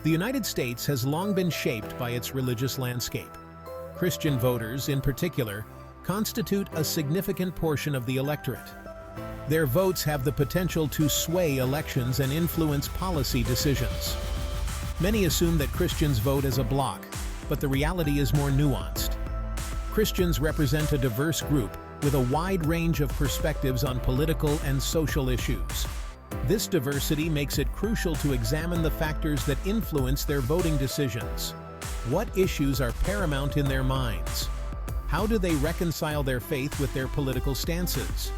The United States has long been shaped by its religious landscape. Christian voters, in particular, constitute a significant portion of the electorate. Their votes have the potential to sway elections and influence policy decisions. Many assume that Christians vote as a bloc, but the reality is more nuanced. Christians represent a diverse group with a wide range of perspectives on political and social issues. This diversity makes it crucial to examine the factors that influence their voting decisions. What issues are paramount in their minds? How do they reconcile their faith with their political stances?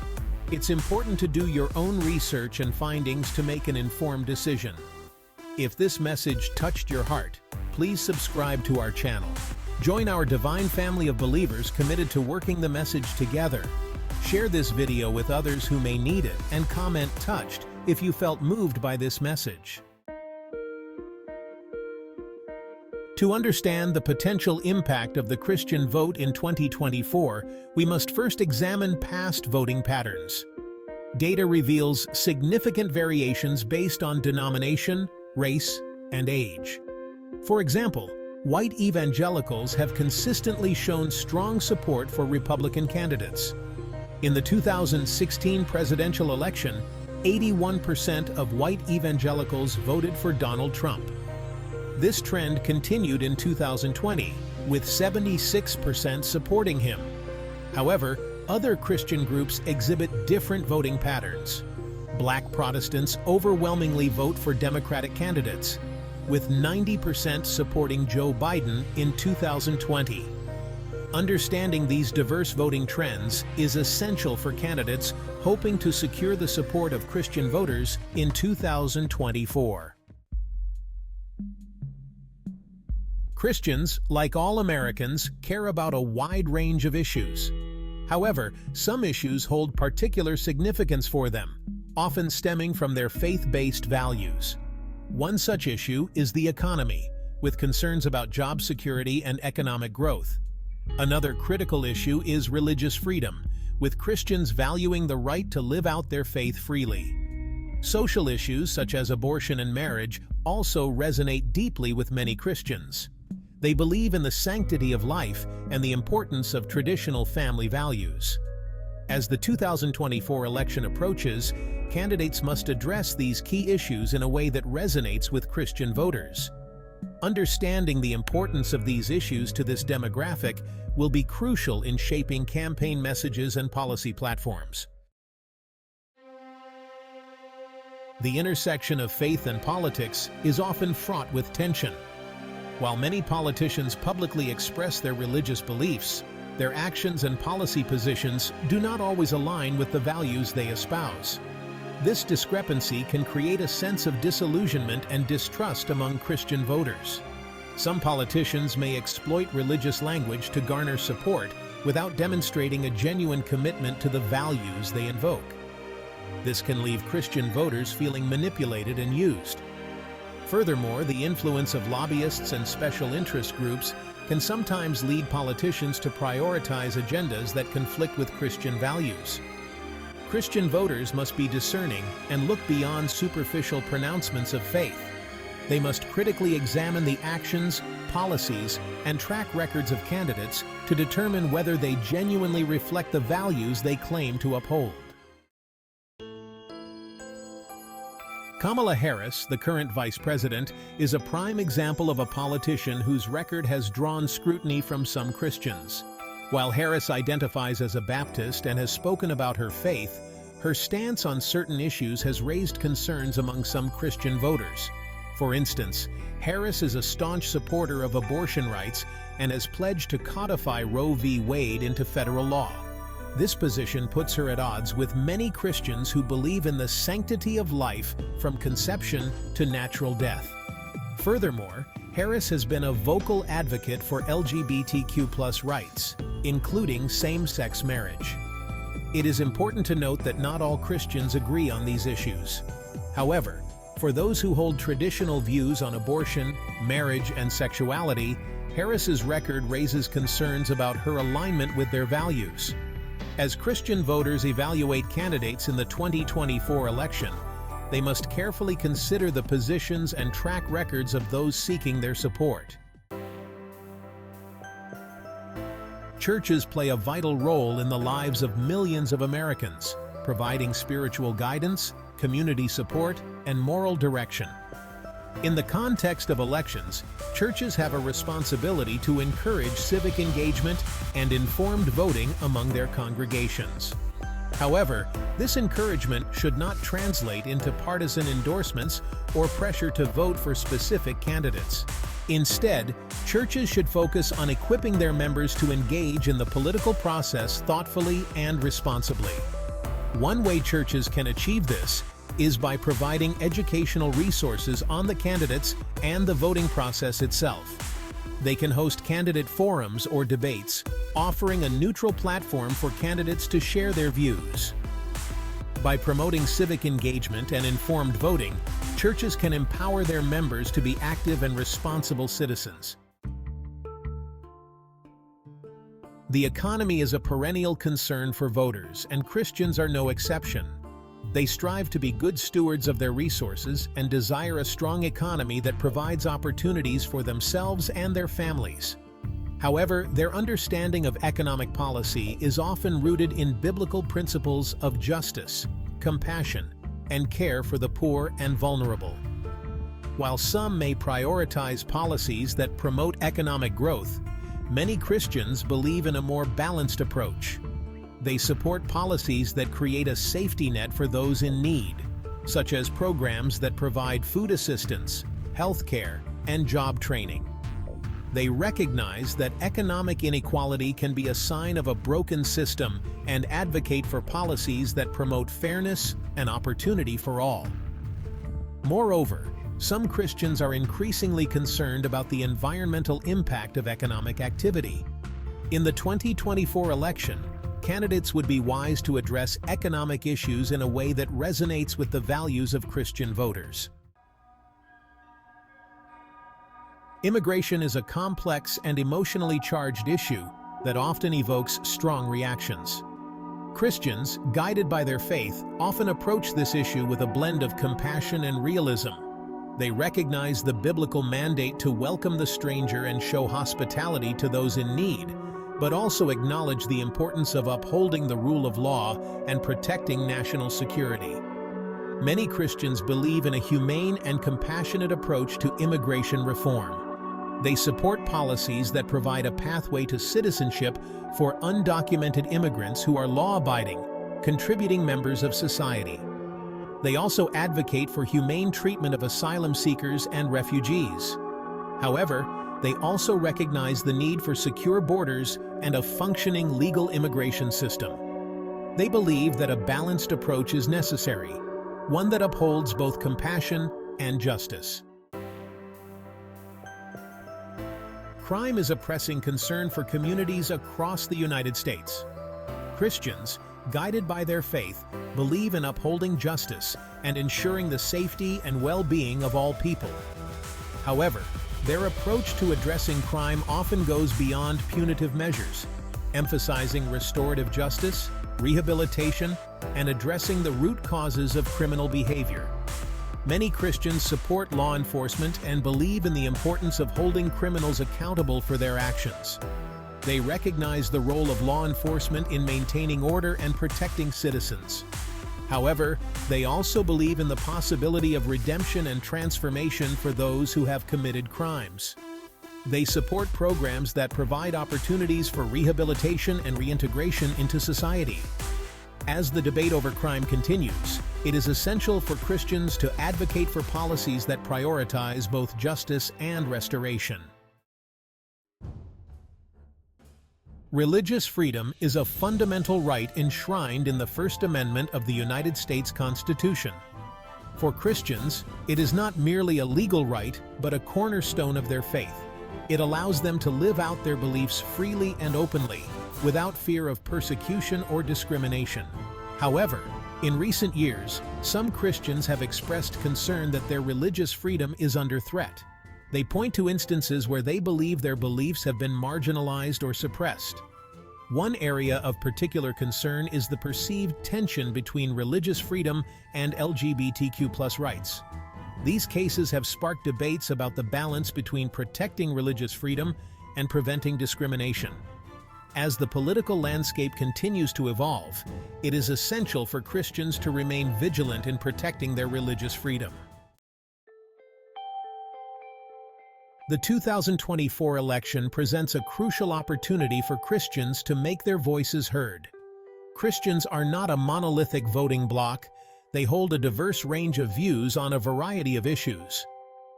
It's important to do your own research and findings to make an informed decision. If this message touched your heart, please subscribe to our channel. Join our divine family of believers committed to working the message together. Share this video with others who may need it and comment "touched" if you felt moved by this message. To understand the potential impact of the Christian vote in 2024, we must first examine past voting patterns. Data reveals significant variations based on denomination, race, and age. For example, white evangelicals have consistently shown strong support for Republican candidates. In the 2016 presidential election, 81% of white evangelicals voted for Donald Trump. This trend continued in 2020, with 76% supporting him. However, other Christian groups exhibit different voting patterns. Black Protestants overwhelmingly vote for Democratic candidates, with 90% supporting Joe Biden in 2020. Understanding these diverse voting trends is essential for candidates hoping to secure the support of Christian voters in 2024. Christians, like all Americans, care about a wide range of issues. However, some issues hold particular significance for them, often stemming from their faith-based values. One such issue is the economy, with concerns about job security and economic growth. Another critical issue is religious freedom, with Christians valuing the right to live out their faith freely. Social issues such as abortion and marriage also resonate deeply with many Christians. They believe in the sanctity of life and the importance of traditional family values. As the 2024 election approaches, candidates must address these key issues in a way that resonates with Christian voters. Understanding the importance of these issues to this demographic will be crucial in shaping campaign messages and policy platforms. The intersection of faith and politics is often fraught with tension. While many politicians publicly express their religious beliefs, their actions and policy positions do not always align with the values they espouse. This discrepancy can create a sense of disillusionment and distrust among Christian voters. Some politicians may exploit religious language to garner support without demonstrating a genuine commitment to the values they invoke. This can leave Christian voters feeling manipulated and used. Furthermore, the influence of lobbyists and special interest groups can sometimes lead politicians to prioritize agendas that conflict with Christian values. Christian voters must be discerning and look beyond superficial pronouncements of faith. They must critically examine the actions, policies, and track records of candidates to determine whether they genuinely reflect the values they claim to uphold. Kamala Harris, the current vice president, is a prime example of a politician whose record has drawn scrutiny from some Christians. While Harris identifies as a Baptist and has spoken about her faith, her stance on certain issues has raised concerns among some Christian voters. For instance, Harris is a staunch supporter of abortion rights and has pledged to codify Roe v. Wade into federal law. This position puts her at odds with many Christians who believe in the sanctity of life from conception to natural death. Furthermore, Harris has been a vocal advocate for LGBTQ+ rights, including same-sex marriage. It is important to note that not all Christians agree on these issues. However, for those who hold traditional views on abortion, marriage, and sexuality, Harris's record raises concerns about her alignment with their values. As Christian voters evaluate candidates in the 2024 election, they must carefully consider the positions and track records of those seeking their support. Churches play a vital role in the lives of millions of Americans, providing spiritual guidance, community support, and moral direction. In the context of elections, churches have a responsibility to encourage civic engagement and informed voting among their congregations. However, this encouragement should not translate into partisan endorsements or pressure to vote for specific candidates. Instead, churches should focus on equipping their members to engage in the political process thoughtfully and responsibly. One way churches can achieve this is by providing educational resources on the candidates and the voting process itself. They can host candidate forums or debates, offering a neutral platform for candidates to share their views. By promoting civic engagement and informed voting, churches can empower their members to be active and responsible citizens. The economy is a perennial concern for voters, and Christians are no exception. They strive to be good stewards of their resources and desire a strong economy that provides opportunities for themselves and their families. However, their understanding of economic policy is often rooted in biblical principles of justice, compassion, and care for the poor and vulnerable. While some may prioritize policies that promote economic growth, many Christians believe in a more balanced approach. They support policies that create a safety net for those in need, such as programs that provide food assistance, health care, and job training. They recognize that economic inequality can be a sign of a broken system and advocate for policies that promote fairness and opportunity for all. Moreover, some Christians are increasingly concerned about the environmental impact of economic activity. In the 2024 election, candidates would be wise to address economic issues in a way that resonates with the values of Christian voters. Immigration is a complex and emotionally charged issue that often evokes strong reactions. Christians, guided by their faith, often approach this issue with a blend of compassion and realism. They recognize the biblical mandate to welcome the stranger and show hospitality to those in need, but also acknowledge the importance of upholding the rule of law and protecting national security. Many Christians believe in a humane and compassionate approach to immigration reform. They support policies that provide a pathway to citizenship for undocumented immigrants who are law-abiding, contributing members of society. They also advocate for humane treatment of asylum seekers and refugees. However, they also recognize the need for secure borders and a functioning legal immigration system. They believe that a balanced approach is necessary, one that upholds both compassion and justice. Crime is a pressing concern for communities across the United States. Christians, guided by their faith, believe in upholding justice and ensuring the safety and well-being of all people. However, their approach to addressing crime often goes beyond punitive measures, emphasizing restorative justice, rehabilitation, and addressing the root causes of criminal behavior. Many Christians support law enforcement and believe in the importance of holding criminals accountable for their actions. They recognize the role of law enforcement in maintaining order and protecting citizens. However, they also believe in the possibility of redemption and transformation for those who have committed crimes. They support programs that provide opportunities for rehabilitation and reintegration into society. As the debate over crime continues, it is essential for Christians to advocate for policies that prioritize both justice and restoration. Religious freedom is a fundamental right enshrined in the First Amendment of the United States Constitution. For Christians, it is not merely a legal right, but a cornerstone of their faith. It allows them to live out their beliefs freely and openly, without fear of persecution or discrimination. However, in recent years, some Christians have expressed concern that their religious freedom is under threat. They point to instances where they believe their beliefs have been marginalized or suppressed. One area of particular concern is the perceived tension between religious freedom and LGBTQ+ rights. These cases have sparked debates about the balance between protecting religious freedom and preventing discrimination. As the political landscape continues to evolve, it is essential for Christians to remain vigilant in protecting their religious freedom. The 2024 election presents a crucial opportunity for Christians to make their voices heard. Christians are not a monolithic voting bloc. They hold a diverse range of views on a variety of issues.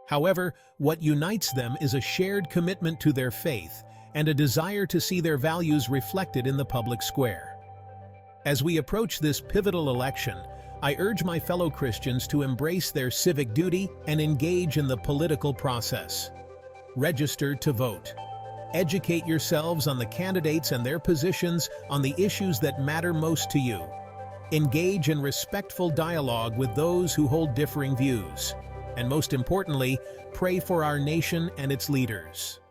However, what unites them is a shared commitment to their faith and a desire to see their values reflected in the public square. As we approach this pivotal election, I urge my fellow Christians to embrace their civic duty and engage in the political process. Register to vote. Educate yourselves on the candidates and their positions on the issues that matter most to you. Engage in respectful dialogue with those who hold differing views. And most importantly, pray for our nation and its leaders.